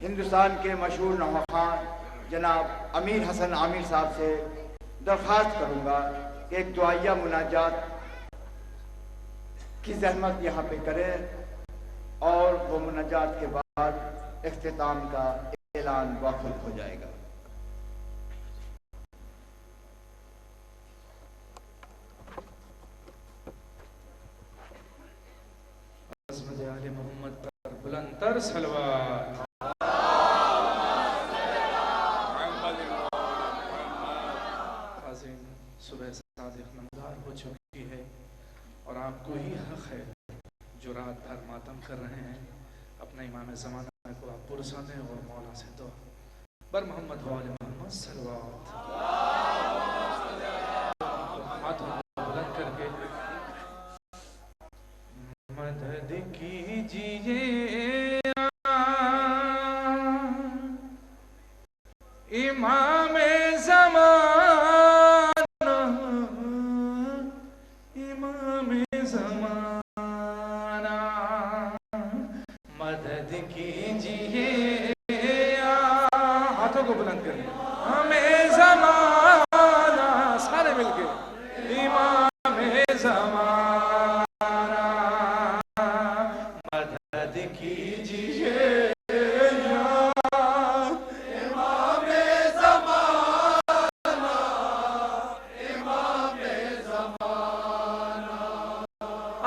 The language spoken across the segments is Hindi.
हिंदुस्तान के मशहूर नवाखान जनाब अमीर हसन आमिर साहब से दरख्वास्त करूँगा कि एक दुआया मुनाजात की जहमत यहाँ पे करें और वो मुनाजात के बाद इख्तिताम का ऐलान वाक़िफ़ हो जाएगा। मोहम्मद पर बुलंदतर सलवात। सुबह सादिक नमदार हो चुकी है और आपको ही हक है जो रात भर मातम कर रहे हैं। अपने इमाम ज़माना को आप पुरसा दें और मौला से दो बर मोहम्मद वाले मोहम्मद सलवात। हाथों को बुलंद करके मदद कीजिए इमाम ज़माना, इमाम ज़माना मदद कीजिए। हाथों को बुलंद करें, हमें ज़माना सारे मिलके इमाम ज़माना मदद कीजिए।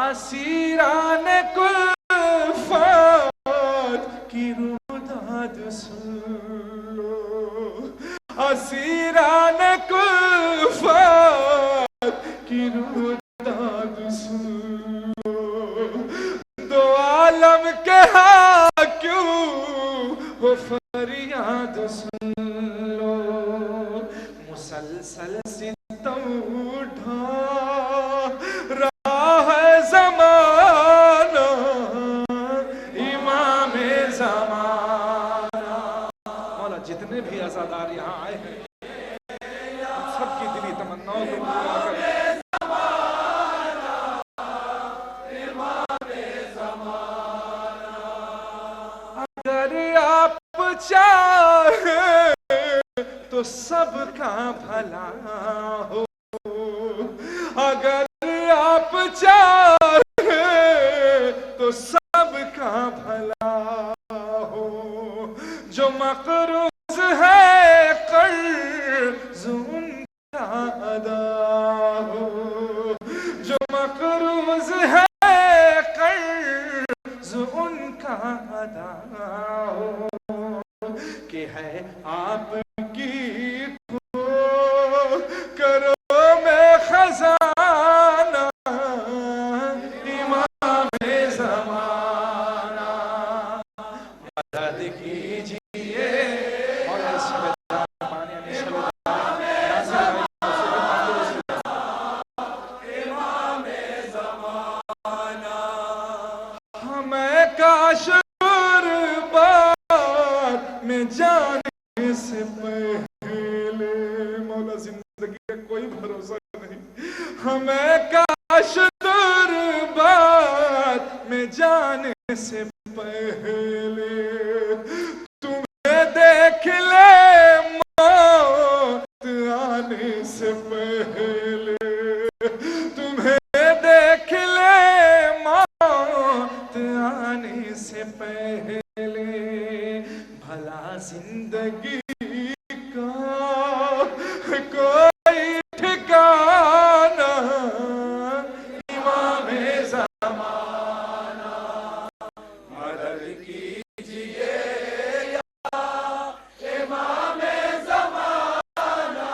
असीरान कुल्फत की रुदाद सुन लो, असीरान कुल्फत की रुदाद सुन लो। दो आलम के हाकिम हो फरियाद सुन लो। मुसलसल सितम उठा ज़माना, इमाम ज़माना। मौला जितने भी अज़ादार यहाँ आए हैं हम सबकी दिली तमन्नाओं को पूरा करें। अगर आप चाहें तो सबका भला हो, अगर आप चाहे तो सबका भला हो। जो मक़रूज़ है कर्ज़ उनका अदा हो, जो मक़रूज़ है कर्ज़ उनका अदा हो। कि है आपकी तो करो में खजाना, इमाम ज़माना मदद कीजिए। और इमाम ज़माना हमें काश गुरबात में जाने से पहले, मौला जिंदगी का कोई भरोसा नहीं, हमें काश गुरबात में जाने से पहले तुम्हें देख ले मौत आने से पहले, तुम्हें देख ले मौत आने से पहले। भला जिंदगी का कोई ठिकाना, इमाम ज़माना मदद कीजिए या इमाम ज़माना,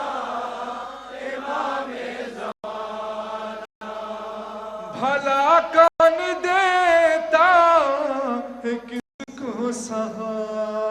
इमाम ज़माना। भला कौन देता है किसको सहारा,